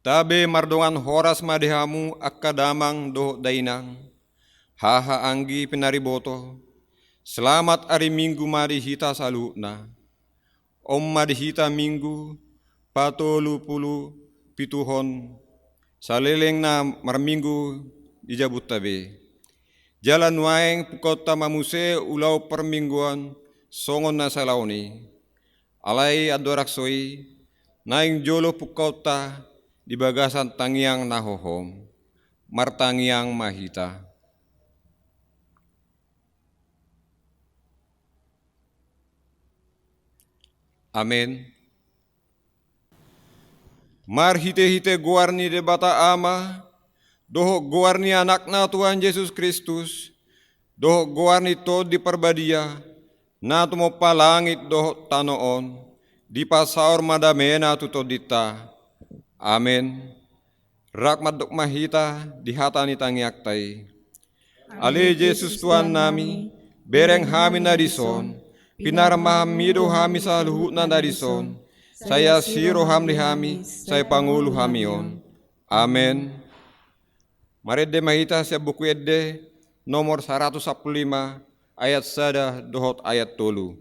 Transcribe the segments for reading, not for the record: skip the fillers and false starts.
Tabe mardongan horas madehamu akadamang doh dainang. Haha anggi penariboto. Selamat hari Minggu madihita salutna. Om madihita Minggu patolu pulu pituhon. Saleleng na marminggu dijabut tabe. Jalan waeng pukota mamuse ulau permingguan songon na salauni. Alai adoraksoi naing jolo pukota di bagasan tangiang nahohom, martangiang mahita. Amin. Mar hite-hite guarni de bata ama, doh guarni anakna Tuhan Yesus Kristus, doh guarni to di perbadia, na tumo palangit doh tanoon, di pasaur madamena tuto dita. Amin. Rakmat dok mahita dihatani tangiaktai. Ale Yesus Tuhan nami, bereng hami nadison, pinarmahamido hami sa luhut na nadison, saya siro hamli hami, saya pangulu hamion. Amin. Maredde mahita sa buku edde nomor 115 ayat sada dohot ayat tolu.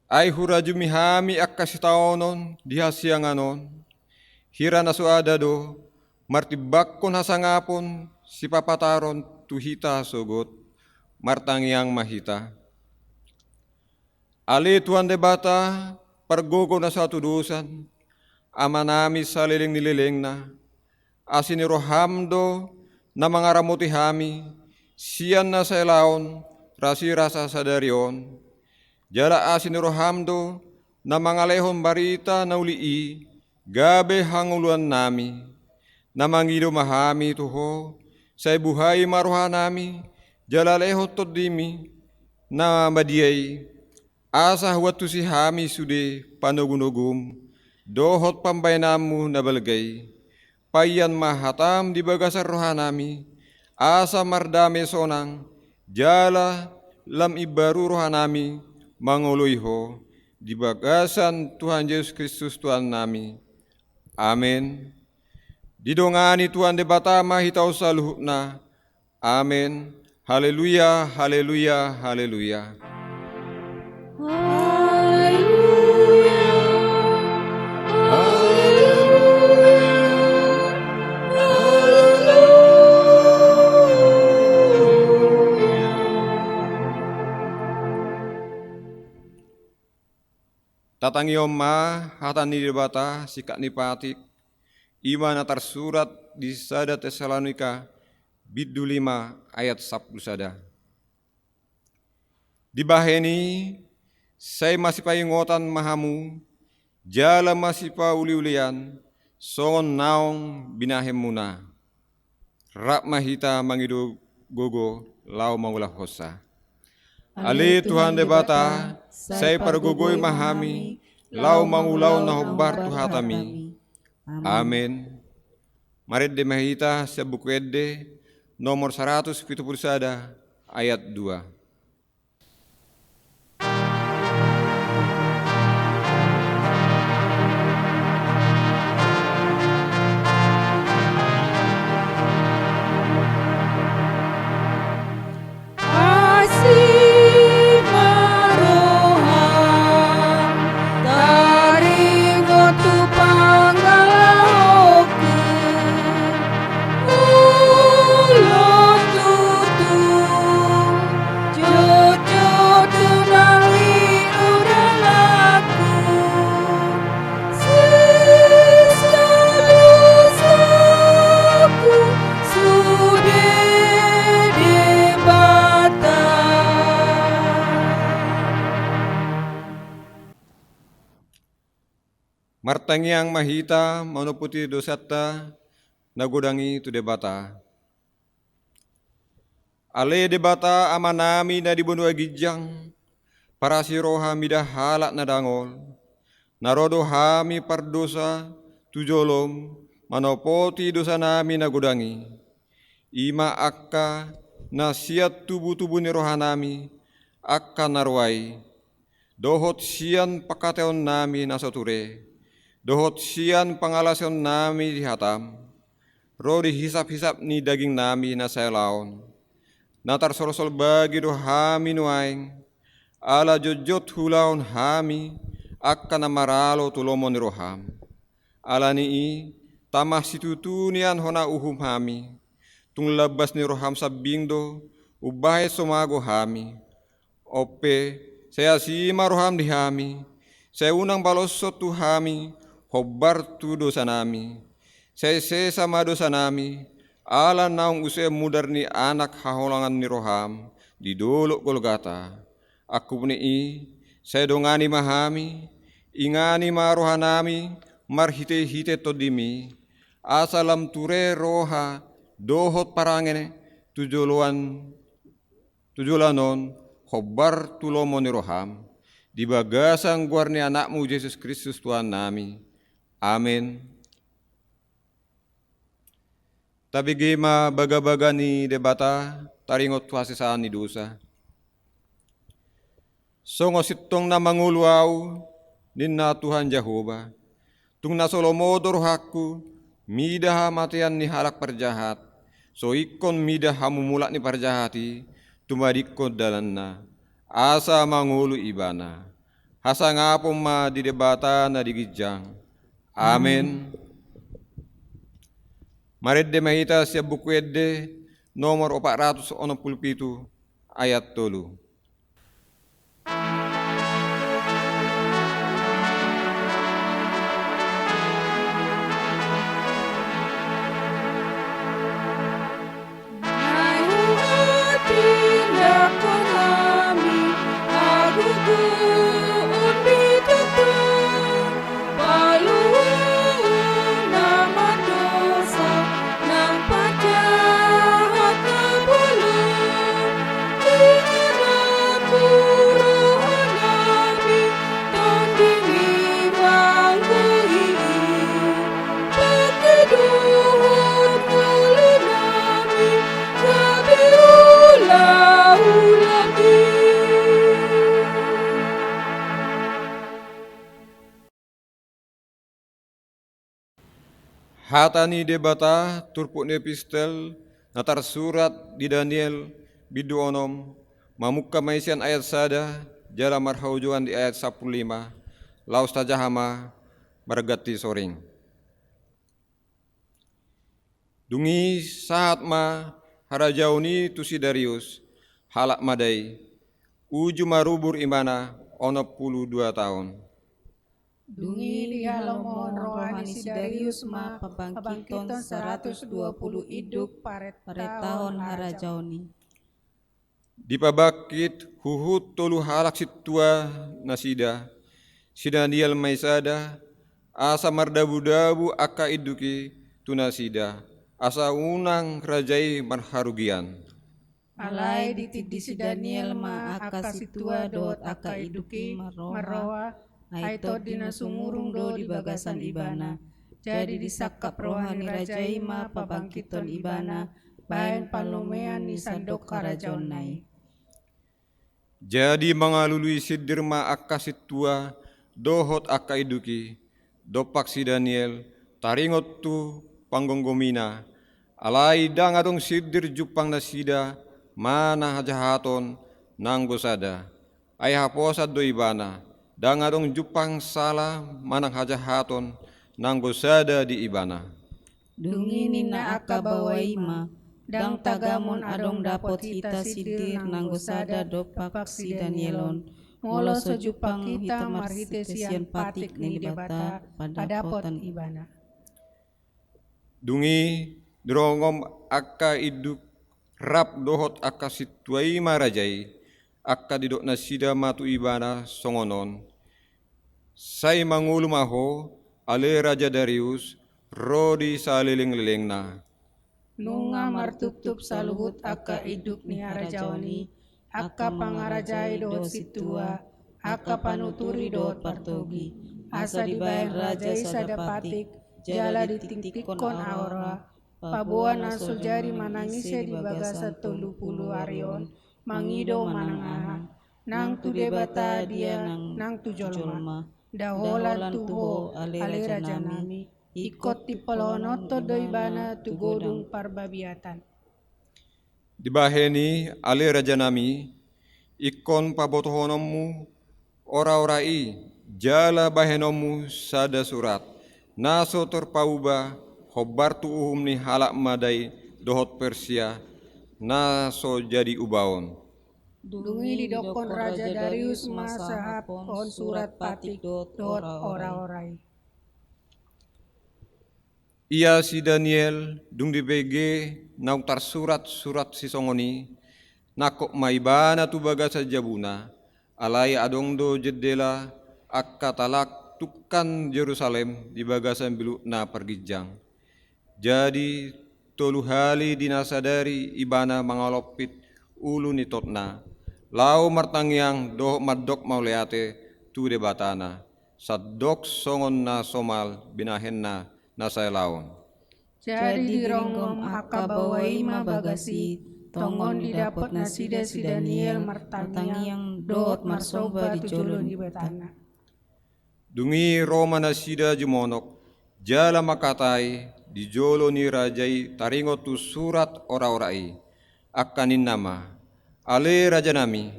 Ay hurajumi hami akkasitaonon dihasianganon, hira nasu adado, martibakkon hasangapon si papataron tuhita sogot, martangiang mahita. Ali Tuhan debata, pargogo na sa tudusan, amanami sa liling na, asini rohamdo na mga ramuti hami, siyan na sa ilaon, rasi-rasa sa darion, jala asin rohamdo na mga lehon barita na ulii, gabe hanguluan nami, na mangido mahami tuho, sa buhay maruha nami, jala lehon todimi, na madiyay, asa watu si hami sude panugunugum, dohot pambaynamu na balgay, payan mahatam di bagasar roha nami, asa mardame sonang, jala lam ibaru roha nami, manguluiho di bagasan Tuhan Yesus Kristus Tuhan nami. Amin. Didongani Tuhan debata mahitau saluhna. Amin. Haleluya, haleluya, haleluya. Tatangiom ma hatan ni debata sikak ni patik ima na tersurat di sada Tesalonika biddu 5 ayat 10 sada. Dibaheni saya masih paingotan mahamu jala masih pa uli-ulian songon naong binahem muna rak mahita mangido gogo lau mangulah hosa. Ali Tuhan debata, saya pargogoy mahami, lau mangulaw na hubbar tuhatami. Amin. Marid de mahita sa buku edde nomor 171 ayat 2. martangiang mahita manuputi dosata nagudangi tu debata. Ale debata amanami na dibunuh gijang para siroha midah halak na dangol. Narodo hami pardosa tujolom manopoti dosa nami nagudangi. Ima akka na siat tubuh-tubuh ni rohanami akka narwai. Dohot sian pakateon nami nasoture. Dohot sian pangalasion nami dihatam. Ro dihisap-hisap ni daging nami nasailaon. Natar sol-sol bagi do hami nuaing. Ala jojot hulaon hami akka namaralo tulomon ni roham. Ala nii tamah situtunian hona uhum hami. Tung labas ni roham sabingdo ubahe somago hami. Ope saya sima roham di hami. Saya unang balosot tu hami hobar tu dosa nami. Saya sama dosa nami. Ala naung use mudar ni anak haholangan ni roham di dolok Golgata. Aku nii saya dongani mahami. Ingani marohanami marhite-hite todimi. Asalam ture roha dohot parangene tujolanon hobar tulomon ni roham di bagasang guarni anakmu Yesus Kristus Tuhan nami. Amin. Tabi gema baga-baga ni debata taringot tuasisaan ni dosa. Songo sitong na manguluaw ninna Tuhan Jehovah. Tung nasolomodor hakku midah matian ni halak perjahat. So ikon midah hamumulak ni perjahati tumadikon dalanna. Asa mangulu ibana. Hasa ngapom ma di debata na digijang. Amen. Maredde mahita siya buku edde nomor 467 ayat 3. Hatani debata turpuk epistel natar surat di Daniel bidu onom mamukka maisian ayat sada jala marhaujuan di ayat 15 laus tajahama margati soring. Dungi saat ma harajauni tusi Darius halak madai uju marubur imana 62 tahun. Dungi dihalomon rohani si Darius ma pabangkiton 120 iduk pare tahun harajauni. Dipabakit huhut tolu halak situa nasida, sida Daniel maisada, asa mardabu-dabu akka iduki tunasida, asa unang rajai marharugian. Alai ditidi si Daniel ma akka situa dot akka iduki marroa, aito dina sumurung do di bagasan ibana. Jadi disakap rohani rajai ma pabangkiton ibana, bayan palumean ni sandok karajon nai. Jadi mangalului sidirma akka situa dohot akka iduki dopak si Daniel taringot tu panggonggomina alai dangadong sidir jupang nasida mana hajahaton nanggosada ay haposad do ibana dangadong jupang sala manang hajahaton nanggosada di ibana. Dungi nina akka bawaima dang tagamon adong dapot hita sidir nanggosada dopak si Danielon ngolo sojupang hita marhite sian patik ni debata padapotan ibana. Dungi dirongom akka iduk rap dohot akka situai marajai akka didok nasida matu ibana songonon sai mangulu maho ale Raja Darius, rodi saliling-lilingna. Nunga martup-tup saluhut aka iduk ni harajawani, aka pangarajai dot situa, aka panuturi dot partogi, asa dibayan raja isa dapatik, jala ditingtikon aura, pabuan aso jari manangise di bagasa 30 arion, mangido manangahan, nang tu debata dia nang tu jolma, daholan tuho ale raja nami, ikot ti palonoto doi bana tu godung parbabiatan. Dibaheni ale Raja nami, ikon pabotohonomu, ora-orai, jala bahenomu sada surat, naso terpauba, hobar tu uhum ni halak madai, dohot Persia, naso jadi ubaon. Dungi didokon Raja Darius masa hapon surat patik dot ora-orai. Ia si Daniel dung di BG nautar surat-surat si songoni nakok maibana tu bagasa jabuna alai adongdo jedela akka talak tukan Jerusalem di bagasan bilu na pergijang. Jadi tolu hali dinasadari ibana mangalopit ulu ni totna lau martangyang doh madok mauleate tu debatana sadok songon na somal binahenna nasay laon. Jadi dironggom aka bawai ma bagasi, tongon didapot nasida si Daniel martangiang dot marsoba di jolon di betana. Dungi Roma nasida jumonok, jala makatai di jolo ni rajai taringo tu surat ora-orai, akanin nama, ale raja nami,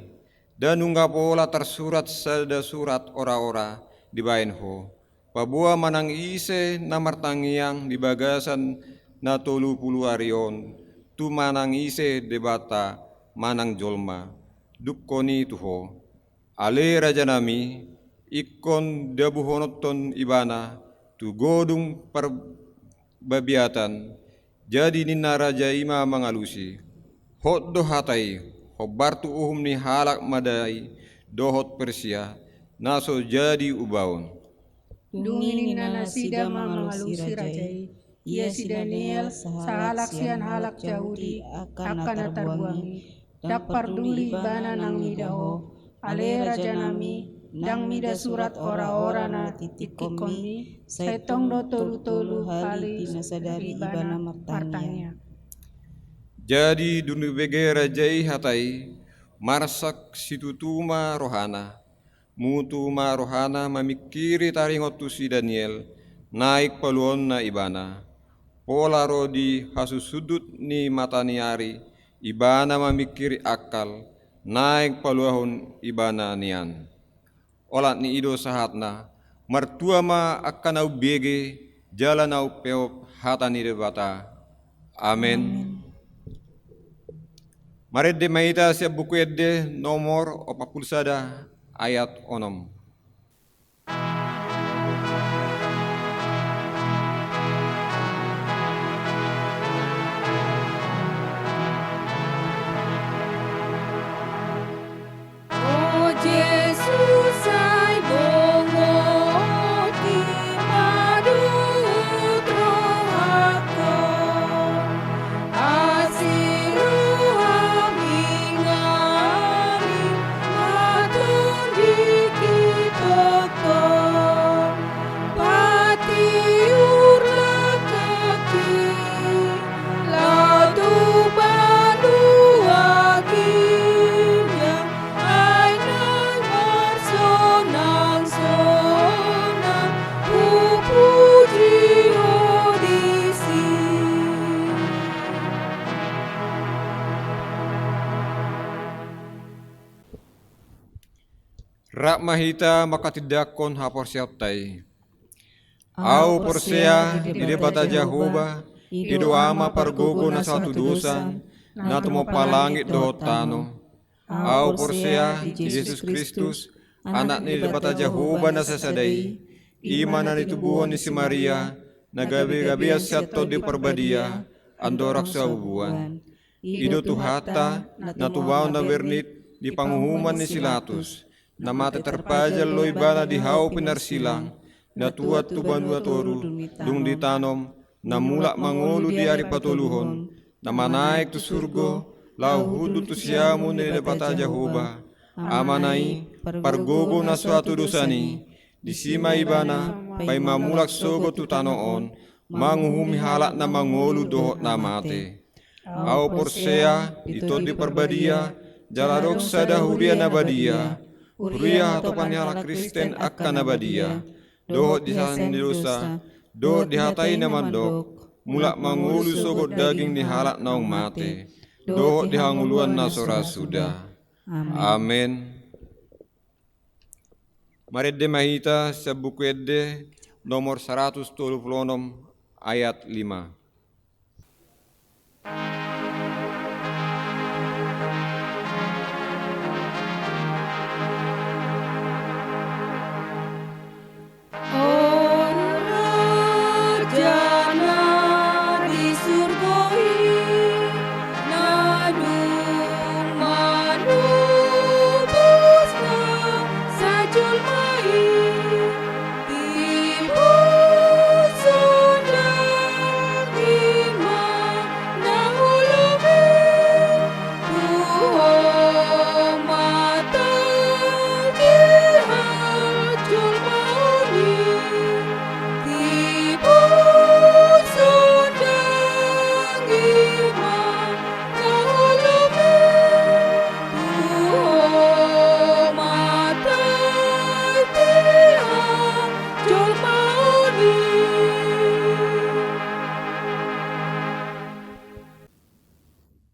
dan nungga pola tersurat sada surat ora-ora di bainho. Pabua manang ise namartangiang di bagasan na 30 arion, tu manang ise debata manang jolma, dukkoni tuho. Ale raja nami, ikon dabuhonoton ibana, tu godung perbabiatan, jadi nina raja ima mangalusi. Hot dohatai, hobar tu uhum ni halak madai, dohot Persia, naso jadi ubaon. Dungi nina sida mangalusi rajai, ia si Daniel sahalak sian halak Yahudi akan terbuangi, dapar duli bana nang midaho, ale raja nami, dang mida surat ora-ora na titikon mi, saitong do tolu-tolu hali dinasadari ibana martangnya. Jadi dunia bege rajai hatai, marsak situtuma rohana, mutu ma rohana mamikiri taringotu si Daniel, naik paluon na ibana, pola rodi hasusudut ni mataniari, ibana mamikiri akal, naik paluahon ibana nian. Olat ni ido sahatna, martua ma akan au bege, jalan au peop hatani debata. Amin. Mari de maita siap buku edde nomor 41 ayat 6. Rak mahita makatidakon hapor siaptai. Au porsea di debata Jahoba, ido ama pargogo na satu dosa, na tumo palangit do tano. Au porsea di Yesus Kristus, anak ni debata Jahoba na sasadai, iman na nitubuhan ni si Maria, na gabi-gabi asyato di perbadia, andorak sa ubuan. Ido tuhata, na tubaw na wernit, di panguhuman ni Silatus, na mati terpajal loy bana di hau pinarsilang, na tuat tu bandua toru, dung ditanom, na mulak mangolu di hari patuluhon, na manaik tu surgo, lau hudu tu siamu ni debata Jehovah, amanai, pargogo na suatu dosani, disima ibana, pai mamulak sogo tu tanoon, manguhumi halak na mangolu dohot na mate. Au porsea, ito di perbadia, jaladok sada huria na badia, huria hatopan halak Kristen akan na badia, dohot di sana di dosa, dohot di hatai na mandok, mulak mangulu sogot daging di halak naung mate, dohot di hanguluan na sora sudah. Amin. Maredde mahita sa buku edde nomor 136 ayat 5.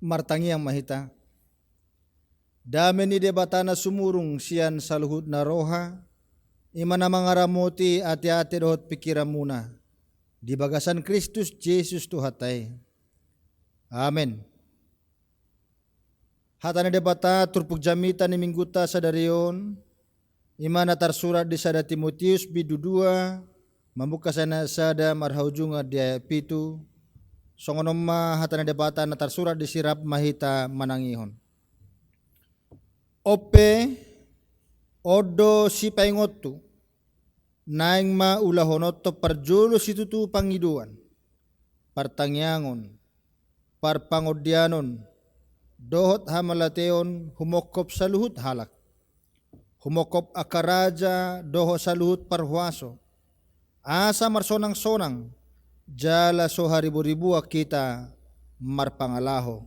Martangi yang mahita damen ni debatana sumurung sian saluhut na roha imana mangaramoti ati-ati dohot pikiramuna di bagasan Kristus Yesus Tuhatai. Amen. Hatana debata turpuk jamita ni mingguta sadarion imana tarsurat di sada Timotius bidudua membuka sana sada marhaujunga dia pitu songonoma hatana debata na tarsurat disirap mahita manangihon. Ope odo si paingotu naing ma ulahonotto parjolo situtu pangiduan partangyangon parpangodianon dohot hamalateon humokop saluhut halak humokop akaraja doho saluhut parhuaso asa marsonang-sonang jala so haribu-ribu kita marpangalaho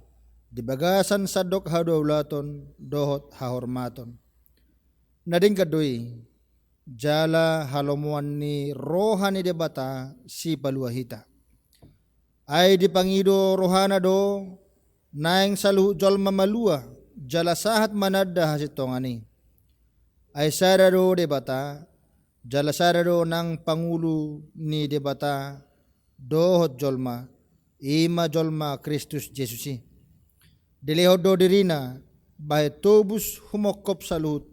di bagasan sadok hadaulaton dohot hahormaton nading kadoi jala halomuan ni rohani debata si paluahita ay di pangido rohana do naing saluh jol mamalua jala sahat manadda hasitongani ay sarado debata jala sarado nang pangulo ni debata dohot jolma ima jolma Kristus Jesusi dilehod do dirina bahe tobus humokop salut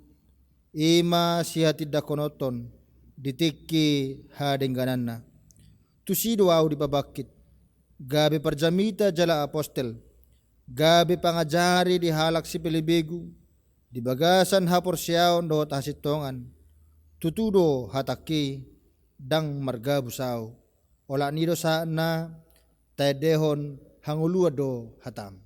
ima sihatid dakonoton ditikki hadenggananna tusido au dipabakit gabi parjamita jala apostel gabi pangajari di halak si pelibegu di bagasan haporsiaon dohot hasitongan tutudo hataki dang margabusao ola nido sana tedehon hangulua do hatam.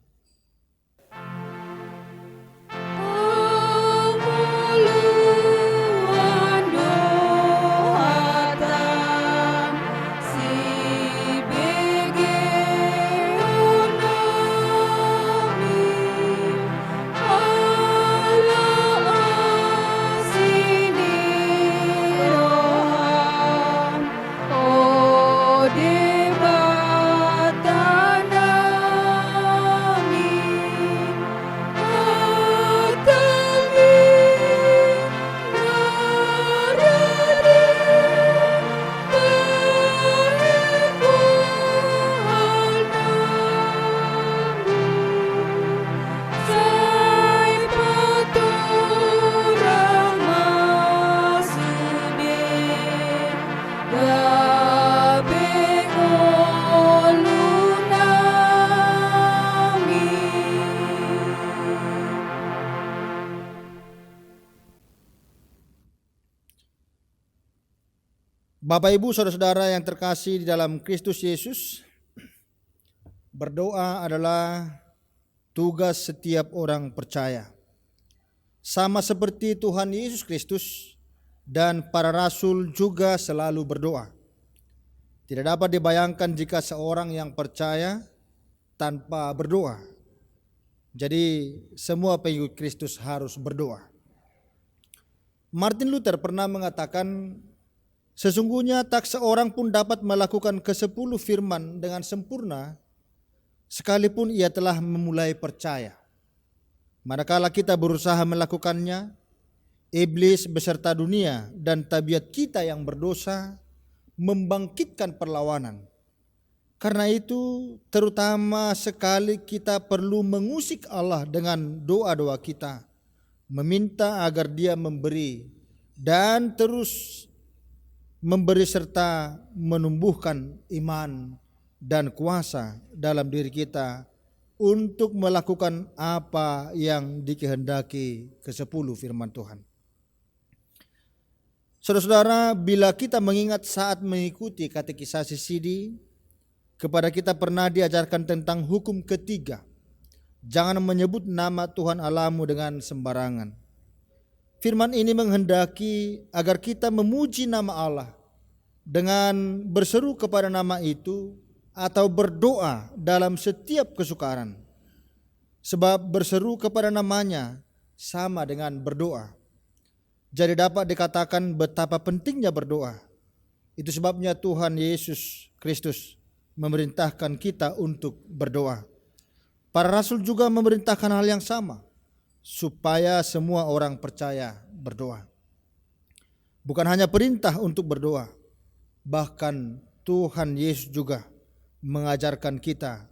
Gabengo Bapak Ibu saudara-saudara yang terkasih di dalam Kristus Yesus, berdoa adalah tugas setiap orang percaya. Sama seperti Tuhan Yesus Kristus dan para rasul juga selalu berdoa. Tidak dapat dibayangkan jika seorang yang percaya tanpa berdoa. Jadi semua pengikut Kristus harus berdoa. Martin Luther pernah mengatakan, sesungguhnya tak seorang pun dapat melakukan ke-10 firman dengan sempurna sekalipun ia telah memulai percaya. Manakala kita berusaha melakukannya, iblis beserta dunia dan tabiat kita yang berdosa membangkitkan perlawanan. Karena itu terutama sekali kita perlu mengusik Allah dengan doa-doa kita, meminta agar Dia memberi dan terus memberi serta menumbuhkan iman dan kuasa dalam diri kita untuk melakukan apa yang dikehendaki ke-10 firman Tuhan. Saudara-saudara, bila kita mengingat saat mengikuti katekisasi Sidi, kepada kita pernah diajarkan tentang hukum ketiga. Jangan menyebut nama Tuhan Allahmu dengan sembarangan. Firman ini menghendaki agar kita memuji nama Allah dengan berseru kepada nama itu atau berdoa dalam setiap kesukaran. Sebab berseru kepada namanya sama dengan berdoa. Jadi dapat dikatakan betapa pentingnya berdoa. Itu sebabnya Tuhan Yesus Kristus memerintahkan kita untuk berdoa. Para rasul juga memerintahkan hal yang sama, supaya semua orang percaya berdoa. Bukan hanya perintah untuk berdoa, bahkan Tuhan Yesus juga mengajarkan kita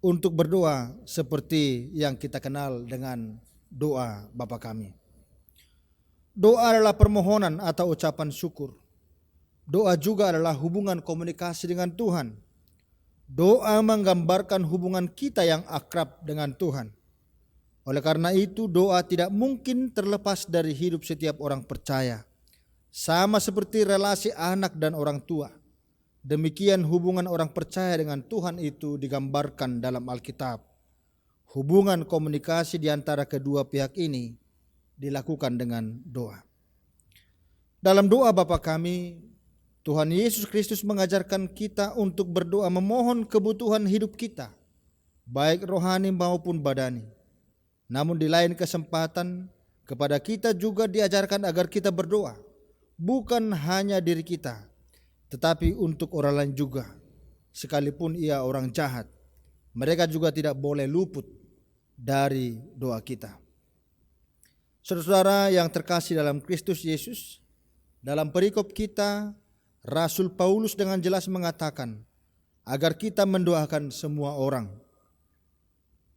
untuk berdoa seperti yang kita kenal dengan doa Bapa kami. Doa adalah permohonan atau ucapan syukur. Doa juga adalah hubungan komunikasi dengan Tuhan. Doa menggambarkan hubungan kita yang akrab dengan Tuhan. Oleh karena itu doa tidak mungkin terlepas dari hidup setiap orang percaya. Sama seperti relasi anak dan orang tua. Demikian hubungan orang percaya dengan Tuhan itu digambarkan dalam Alkitab. Hubungan komunikasi di antara kedua pihak ini dilakukan dengan doa. Dalam doa Bapa kami, Tuhan Yesus Kristus mengajarkan kita untuk berdoa memohon kebutuhan hidup kita, baik rohani maupun badani. Namun di lain kesempatan, kepada kita juga diajarkan agar kita berdoa, bukan hanya diri kita, tetapi untuk orang lain juga. Sekalipun ia orang jahat, mereka juga tidak boleh luput dari doa kita. Saudara-saudara yang terkasih dalam Kristus Yesus, dalam perikop kita, Rasul Paulus dengan jelas mengatakan agar kita mendoakan semua orang.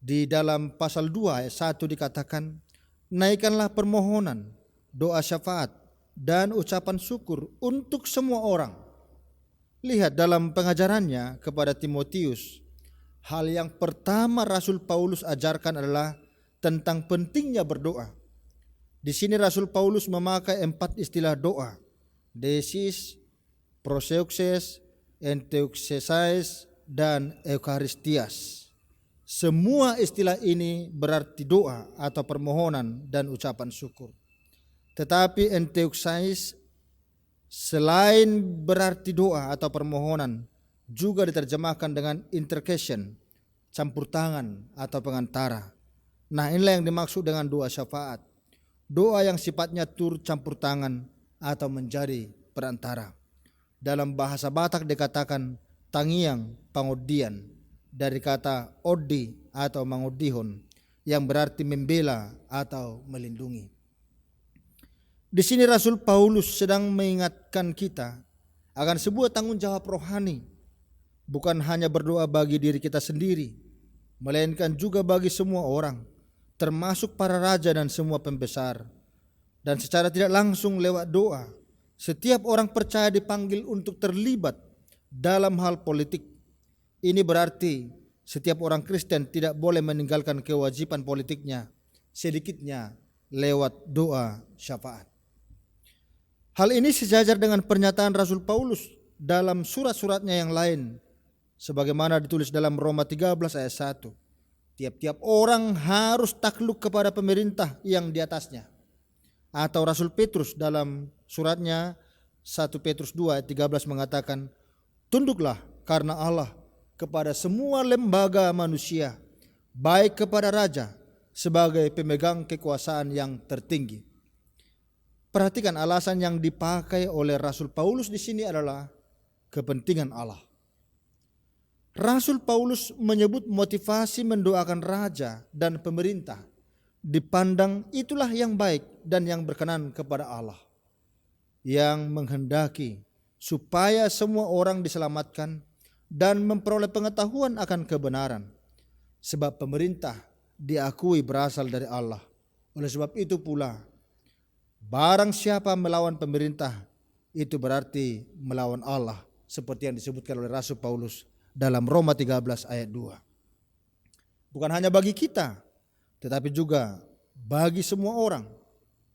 Di dalam pasal 2 ayat 1 dikatakan, naikkanlah permohonan, doa syafaat, dan ucapan syukur untuk semua orang. Lihat dalam pengajarannya kepada Timotius, hal yang pertama Rasul Paulus ajarkan adalah tentang pentingnya berdoa. Di sini Rasul Paulus memakai 4 istilah doa: desis, proseuxes, enteuxesais, dan eucharistias. Semua istilah ini berarti doa atau permohonan dan ucapan syukur. Tetapi enteuxais selain berarti doa atau permohonan juga diterjemahkan dengan intercession, campur tangan atau pengantara. Nah, inilah yang dimaksud dengan doa syafaat. Doa yang sifatnya turut campur tangan atau menjadi perantara. Dalam bahasa Batak dikatakan tangiang pangodian, dari kata odi atau mangodihon yang berarti membela atau melindungi. Di sini Rasul Paulus sedang mengingatkan kita akan sebuah tanggung jawab rohani, bukan hanya berdoa bagi diri kita sendiri, melainkan juga bagi semua orang, termasuk para raja dan semua pembesar. Dan secara tidak langsung lewat doa, setiap orang percaya dipanggil untuk terlibat dalam hal politik. Ini berarti setiap orang Kristen tidak boleh meninggalkan kewajiban politiknya sedikitnya lewat doa syafaat. Hal ini sejajar dengan pernyataan Rasul Paulus dalam surat-suratnya yang lain, sebagaimana ditulis dalam Roma 13 ayat 1. Tiap-tiap orang harus takluk kepada pemerintah yang di atasnya. Atau Rasul Petrus dalam suratnya 1 Petrus 2 ayat 13 mengatakan, tunduklah karena Allah kepada semua lembaga manusia, baik kepada raja sebagai pemegang kekuasaan yang tertinggi. Perhatikan alasan yang dipakai oleh Rasul Paulus di sini adalah kepentingan Allah. Rasul Paulus menyebut motivasi mendoakan raja dan pemerintah dipandang itulah yang baik dan yang berkenan kepada Allah, yang menghendaki supaya semua orang diselamatkan dan memperoleh pengetahuan akan kebenaran. Sebab pemerintah diakui berasal dari Allah. Oleh sebab itu pula, barang siapa melawan pemerintah, itu berarti melawan Allah, seperti yang disebutkan oleh Rasul Paulus dalam Roma 13 ayat 2. Bukan hanya bagi kita, tetapi juga bagi semua orang.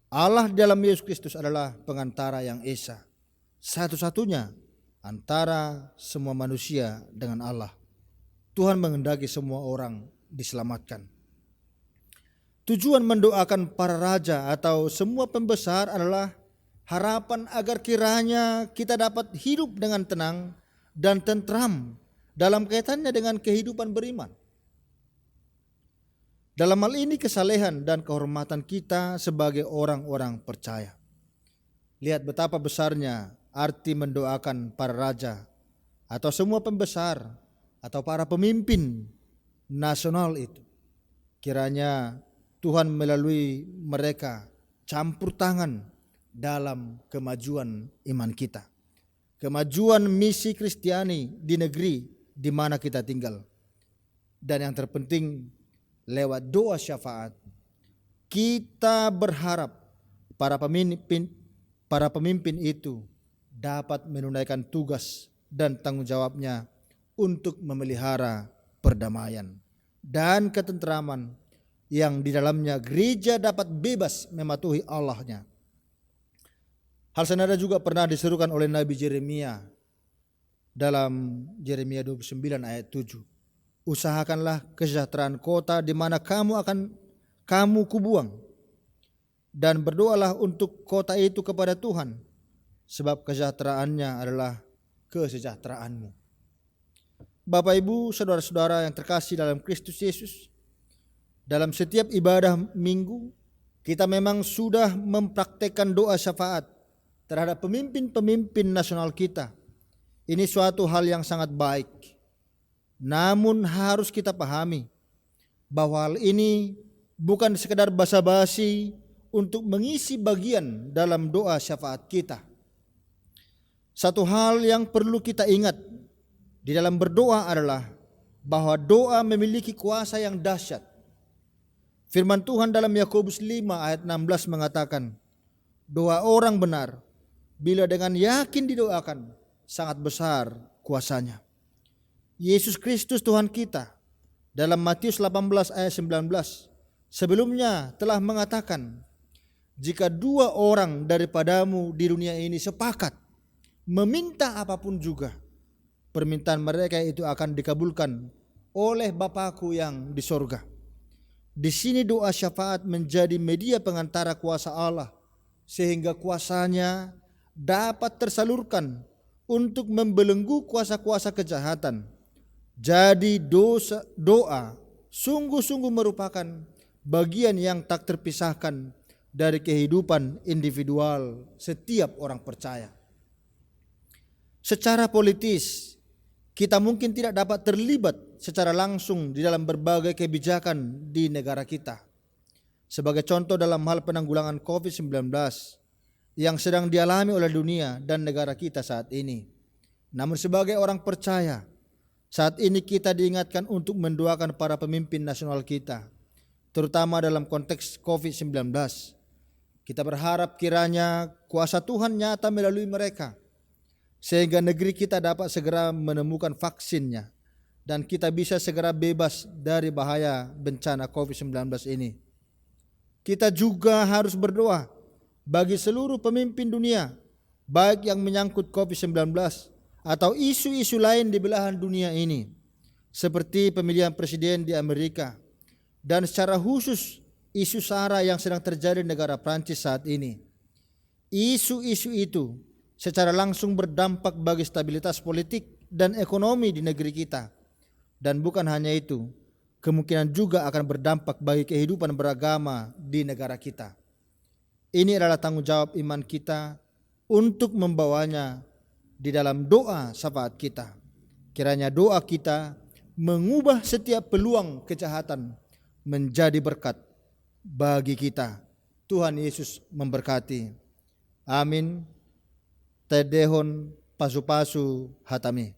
Allah dalam Yesus Kristus adalah pengantara yang esa, satu-satunya antara semua manusia dengan Allah. Tuhan menghendaki semua orang diselamatkan. Tujuan mendoakan para raja atau semua pembesar adalah harapan agar kiranya kita dapat hidup dengan tenang dan tentram dalam kaitannya dengan kehidupan beriman. Dalam hal ini kesalehan dan kehormatan kita sebagai orang-orang percaya. Lihat betapa besarnya arti mendoakan para raja atau semua pembesar atau para pemimpin nasional itu. Kiranya Tuhan melalui mereka campur tangan dalam kemajuan iman kita, kemajuan misi Kristiani di negeri di mana kita tinggal. Dan yang terpenting, lewat doa syafaat kita berharap para pemimpin itu dapat menunaikan tugas dan tanggung jawabnya untuk memelihara perdamaian dan ketentraman yang di dalamnya gereja dapat bebas mematuhi Allahnya. Hal senada juga pernah diserukan oleh Nabi Yeremia dalam Yeremia 29 ayat 7. Usahakanlah kesejahteraan kota di mana kamu kubuang, dan berdoalah untuk kota itu kepada Tuhan, sebab kesejahteraannya adalah kesejahteraanmu. Bapak Ibu, saudara-saudara yang terkasih dalam Kristus Yesus, dalam setiap ibadah minggu kita memang sudah mempraktekkan doa syafaat terhadap pemimpin-pemimpin nasional kita. Ini suatu hal yang sangat baik. Namun harus kita pahami bahwa hal ini bukan sekedar basa-basi untuk mengisi bagian dalam doa syafaat kita. Satu hal yang perlu kita ingat di dalam berdoa adalah bahwa doa memiliki kuasa yang dahsyat. Firman Tuhan dalam Yakobus 5 ayat 16 mengatakan, doa orang benar bila dengan yakin didoakan sangat besar kuasanya. Yesus Kristus Tuhan kita dalam Matius 18 ayat 19 sebelumnya telah mengatakan, jika dua orang daripadamu di dunia ini sepakat meminta apapun juga, permintaan mereka itu akan dikabulkan oleh Bapakku yang di sorga. Di sini doa syafaat menjadi media pengantara kuasa Allah, sehingga kuasanya dapat tersalurkan untuk membelenggu kuasa-kuasa kejahatan. Jadi doa sungguh-sungguh merupakan bagian yang tak terpisahkan dari kehidupan individual setiap orang percaya. Secara politis, kita mungkin tidak dapat terlibat secara langsung di dalam berbagai kebijakan di negara kita. Sebagai contoh dalam hal penanggulangan COVID-19 yang sedang dialami oleh dunia dan negara kita saat ini. Namun sebagai orang percaya, saat ini kita diingatkan untuk mendoakan para pemimpin nasional kita, terutama dalam konteks COVID-19. Kita berharap kiranya kuasa Tuhan nyata melalui mereka, sehingga negeri kita dapat segera menemukan vaksinnya dan kita bisa segera bebas dari bahaya bencana COVID-19 ini. Kita juga harus berdoa bagi seluruh pemimpin dunia baik yang menyangkut COVID-19 atau isu-isu lain di belahan dunia ini, seperti pemilihan presiden di Amerika, dan secara khusus isu SARA yang sedang terjadi di negara Prancis saat ini. Isu-isu itu secara langsung berdampak bagi stabilitas politik dan ekonomi di negeri kita. Dan bukan hanya itu, kemungkinan juga akan berdampak bagi kehidupan beragama di negara kita. Ini adalah tanggung jawab iman kita untuk membawanya di dalam doa syafaat kita. Kiranya doa kita mengubah setiap peluang kejahatan menjadi berkat bagi kita. Tuhan Yesus memberkati. Amin. Tedehon pasu-pasu hatami.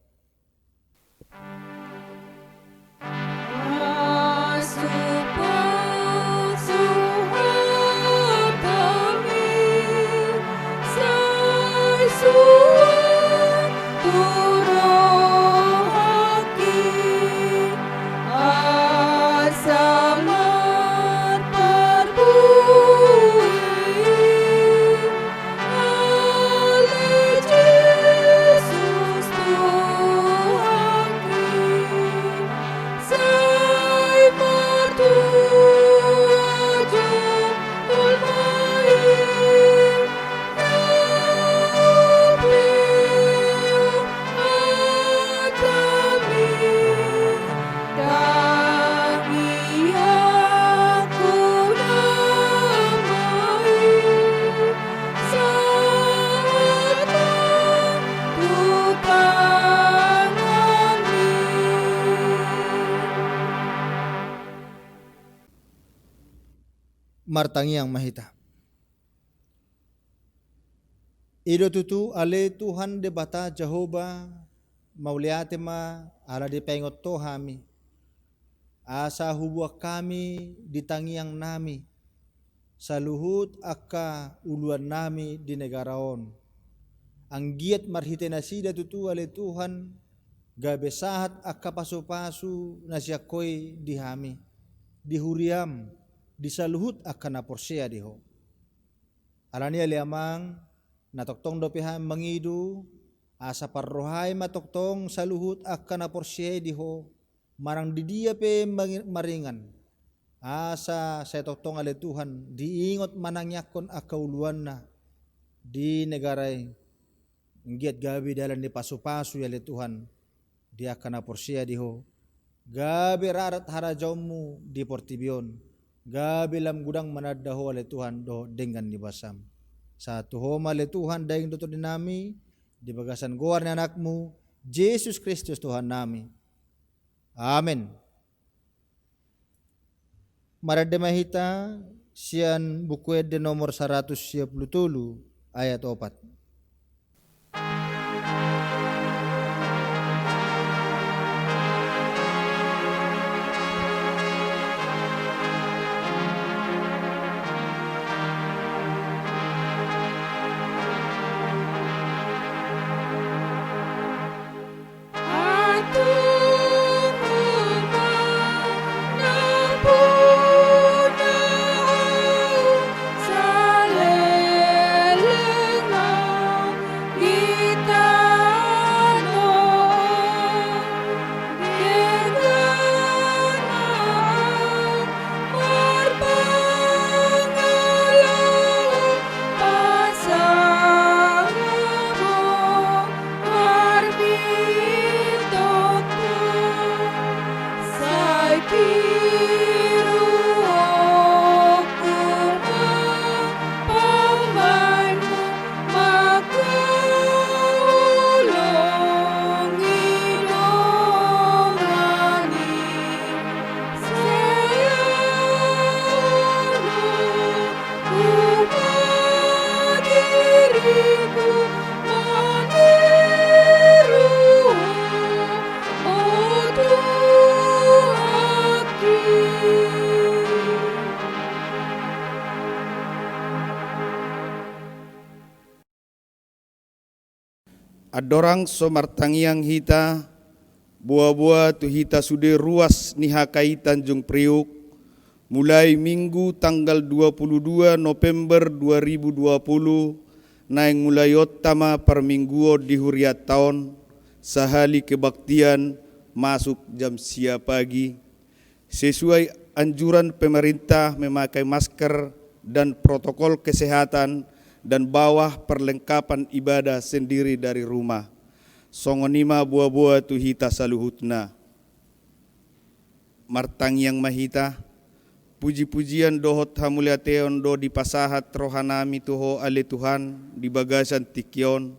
Martangiang mahita. Ido tutu ale Tuhan de bata Jehovah mauliate ma ala de pengot to hami. Asa hubua kami di tangiang nami. Saluhut akka uluan nami di negaraon. Ang giat marhite nasida tutu ale Tuhan gabe sahat akka pasu-pasu nasiakoi di hami. Di huriam disaluhut akan naporsea diho. Alani aliamang natoktong dopihan mangidu asa parrohai matoktong saluhut akan naporsea diho marang di dia pe maringan. Asa saya toktong ale Tuhan diingot manangyakon akauluan na di negarai ngiat gabi dalan di pasu-pasu ya le Tuhan di akan naporsea diho. Gabi rarat harajaumu di portibion. Gabi lam gudang manadaho ale Tuhan do dengan nibasam. Satu homa ale Tuhan daing doto dinami di bagasan goar ni anakmu Yesus Kristus Tuhan nami. Amin. Marade mahita sian buku de nomor 177 ayat 4. Adorang somartangiang hita, buah-buah tu hita sudah ruas nihakai Tanjung Priuk, mulai Minggu tanggal 22 November 2020 naing mulayot tama permingguo di huriat tahun, sahali kebaktian masuk jam sia pagi. Sesuai anjuran pemerintah memakai masker dan protokol kesehatan dan bawa perlengkapan ibadah sendiri dari rumah. Songonima buah-buah tuhita saluhutna. Martang yang mahita, puji-pujian dohot hamuliateon do di pasahat rohanami tuho ale Tuhan di bagasan tikyon.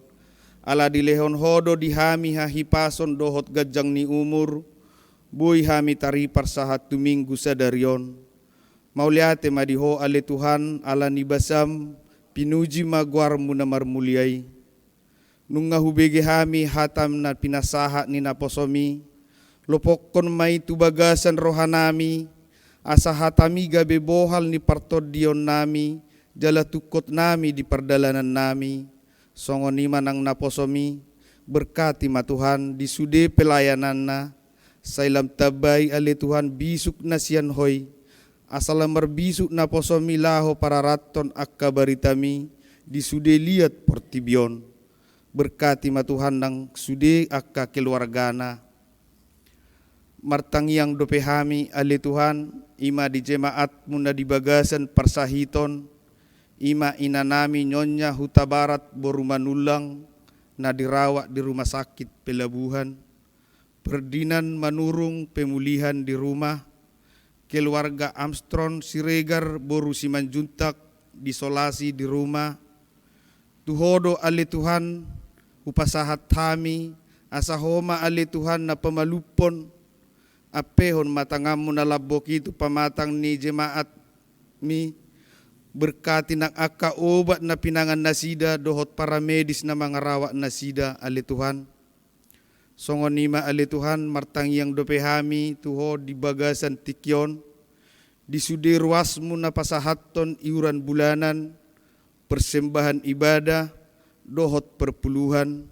Ala dilehon hodo di hami hahipason dohot gajang ni umur, buy hami tari parsahat tuminggu sadarion. Mauliate madiho ale Tuhan ala nibasam, pinuji maguarmu na marmuliay. Nung ngahubege hami hatam na pinasaha ni naposomi, lopokon may tubagasan rohanami, asa hatami gabe bohal ni partodion nami, jala tukot nami di perdalanan nami, songoni manang naposomi, berkati ma Tuhan di sude pelayanan na, sailam tabay ale Tuhan bisuk na siyan hoy, asalam berbisuk naposomi laho para raton akka baritami, di sude liat portibion. Berkati ma Tuhan nang sude akka keluargana. Martangiang dope hami ale Tuhan, ima di jemaat muna di bagasan parsahiton, ima inanami nyonya huta barat boru manulang, na dirawat di rumah sakit pelabuhan, perdinan manurung pemulihan di rumah, keluarga Armstrong Siregar boru Simanjuntak disolasi di rumah, tuhodo ale Tuhan, upasahat kami, asahoma ale Tuhan na pamalupon, apehon matangamu na labok itu pamatang ni jemaat mi, berkati nak aka obat na pinangan nasida, dohot para medis na mga rawat nasida ale Tuhan. Songonima ale Tuhan, martangyang dope hami, tuho di bagasan tikyon, di sudi ruasmu na pasahaton iuran bulanan, persembahan ibadah, dohot perpuluhan,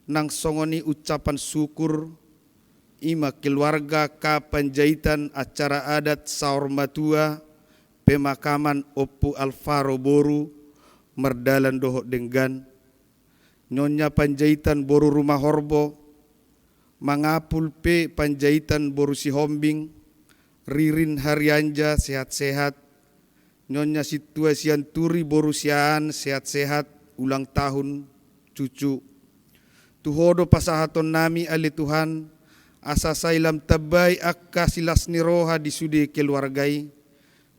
nang songoni ucapan syukur, ima keluarga kapanjaitan acara adat saur matua, pemakaman Opu Alvaro Boru, merdalan dohot denggan, nyonya panjaitan boru rumah horbo, mangapul pe panjaitan boru si hombing, Ririn Haryanja sehat-sehat, nyonya situasian turi boru siaan sehat-sehat, ulang tahun cucu. Tuhodo pasahaton nami ale Tuhan, asa sailam tabay akka silas ni roha di sudi keluargai,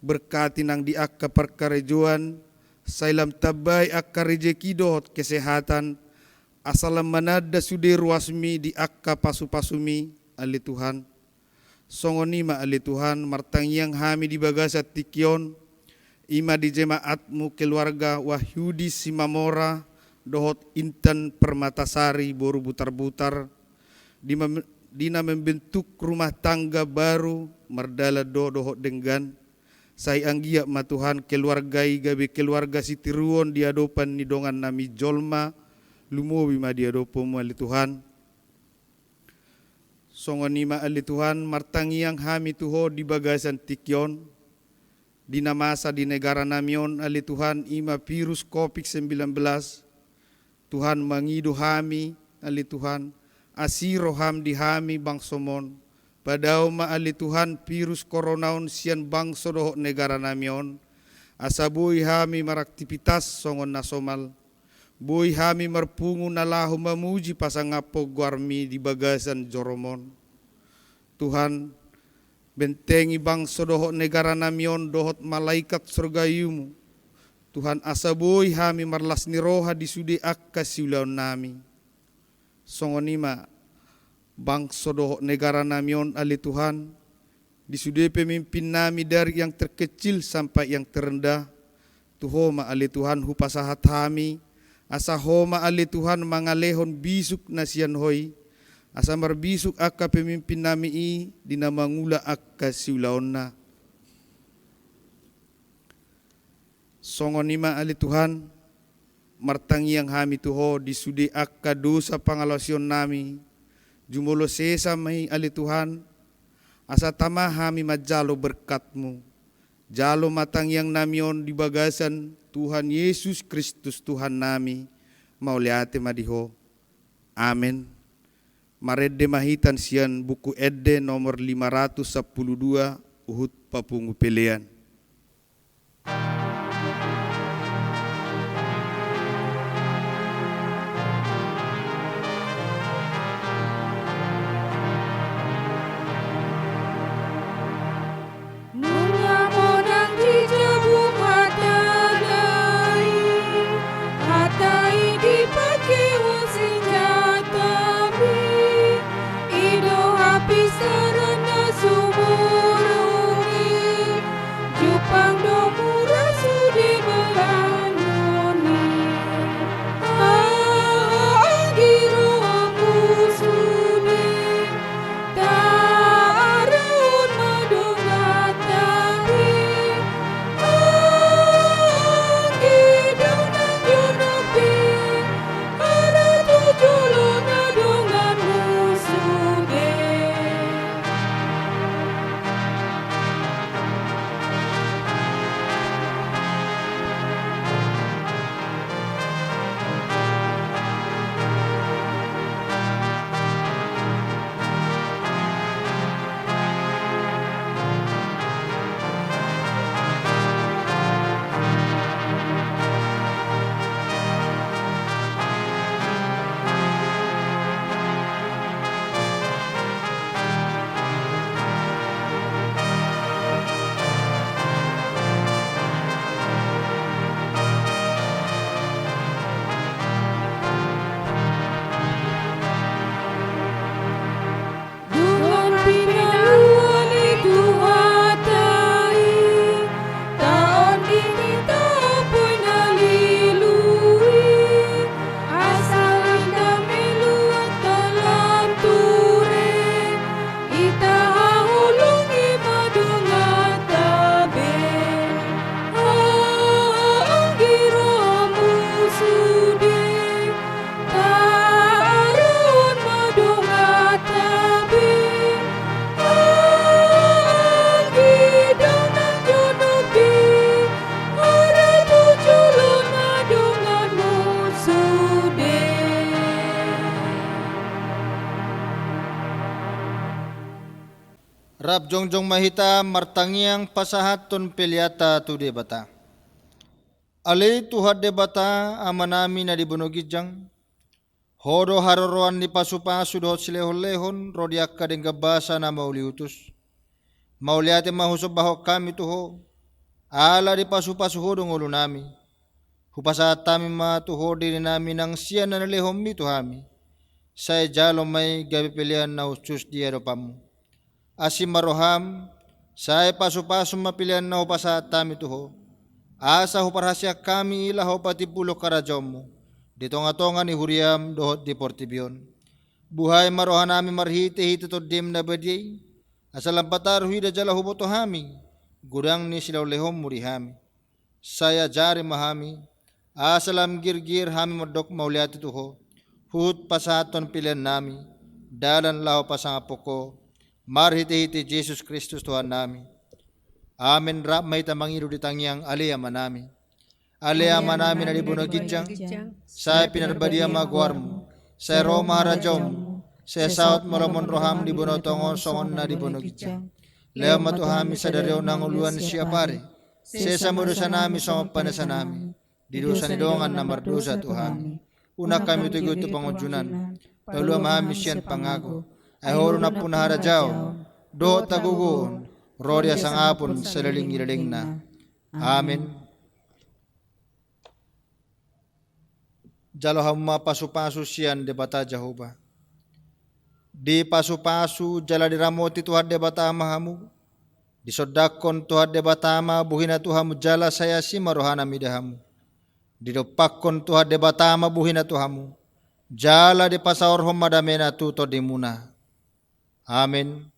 berkati nang di akka perkarejuan, sailam tabay akka rejeki dohot kesehatan, asalam manada sudi ruasmi di akka pasu-pasumi ale Tuhan. Songonima ale Tuhan, martangyang hami di bagasat tikyon, ima di jemaatmu keluarga Wahyudi Simamora, dohot Intan Permatasari boru butar-butar, dina membentuk rumah tangga baru, merdala dohot denggan, say anggia ma Tuhan keluargai gabe keluarga sitiruon diadopan ni dongan nami jolma, lumowi ma diadopomu ali Tuhan. Songonima ali Tuhan, martangiang hami tuho di bagasan tikyon, dina masa di negara namion ali Tuhan ima virus COVID-19, Tuhan mangidu hami ali Tuhan, asiro ham di hami bangsomon, padao ma ali Tuhan virus koronaon sian bangso doho negara namion, asabuhi hami maraktivitas songon nasomal, buhi hami marpungu nalahu mamuji pasangapo guarmi di bagasan joromon. Tuhan, bentengi bangso dohot negara namion dohot malaikat surgayumu. Tuhan asaboy hami marlas ni roha di sudi akka siulaw nami. Songonima bangso dohot negara namion ali Tuhan, di sudi pemimpin nami dari yang terkecil sampai yang terendah. Tuhoma ali Tuhan hupasahat hami, asahoma ali Tuhan mangalehon bisuk nasian hoy. Asa marbisuk akka pemimpin nami dina mangula akka siulaonna. Songonima ali Tuhan, martangiang hami tuho di sudi akka dosa pangalasion nami, jumulo sesa may ali Tuhan, asa tamah hami majalo berkatmu, Jalo matang yang namion di bagasan Tuhan Yesus Kristus Tuhan nami, mau liate madiho. Amin. Maredde mahitan sian buku Edde nomor 512 Uhud Papungu Pelean. Nunga monang di jabung hatai, hatai dipakai senjata bi, ido api serana sumurungi, Jupang domura sudi belanoni, agiro musudi, tarun madungatari, agidau nan junupi, ada tujuluna dungan musude. Dengan pinaluan itu hatai, taon dini tapoy nalilui, asal anda meluat talam ture, itahulungi madungat tabe, anggiro musudi, tarun madungat tabe, agidau nan junupi, ada tujuluna dungan musude. Rab jongjong mahita martangiang pasahaton peliata tu debata. Ale tuhad debata amanami na dibunogijang. Hodo haroroan ni pasu-pasu dohot silehon-lehon rodiak kadeng gabasa na mauliutus. Mauliate mahusop bahok kami tuho. Ala di pasu-pasu hodong ulo nami. Hupasa tami matuho diri nami nang siya na nalehom mi tuhami. Saya jalo may gabi pilihan na usus di adopamu. Asim maroham, saya pasu-pasu mapilihan na hupasa tami tuho. Asa huparhasya kami ila hupati pulo karajommu. Ditonga-tonga ni huriam dohot di portibion. Buhay marohan nami marhite-hite to dim na badiyay. Asalam pataru hida jala huboto hami. Gudang ni silaw lehom murihami. Saya jari mahami. Asalam gir-gir hami madok mauliati tuho. Huhut pasaton pilihan nami. Dalan lao pasang apoko. Marhite-hite Jesus Kristus Tuhan nami. Amin. Rap may tamangiru di tangyang aliyah manami. Aliyah manami na dibunogijang. Saya pinarbadia magwarmu. Saya Roma harajom. Saya saut moromon roham dibunotongon songon na dibunogijang. Leo matuhami sa daryo ng uluan siya pare. Saya samudusa nami sa panasa nami. Didusa ni dongan na mardusa tuhami. Una kami tugot to pangujunan. Paluwa mahami siyan pangago. Ay horo na punahara jaw, do tagugun, roria sang apon sa laling-ilaling na. Amen. Jalo hamma pasu-pasu siyan debata Jehovah. Di pasu-pasu jala diramoti Tuhan debata mahamu. Di sodakon Tuhan debata ma buhina Tuhamu jala saya si marohana midahamu. Di dopakon Tuhan debata ma buhina Tuhamu. Jala di pasaor homadamena tuto di muna. Amin.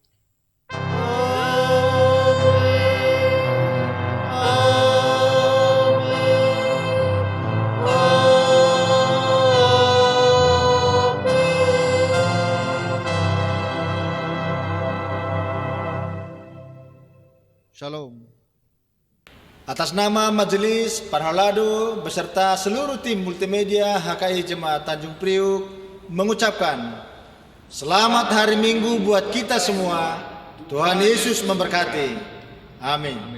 Shalom. Atas nama Majelis Parhalado beserta seluruh tim multimedia HKI Jemaat Tanjung Priuk mengucapkan selamat hari Minggu buat kita semua. Tuhan Yesus memberkati. Amin.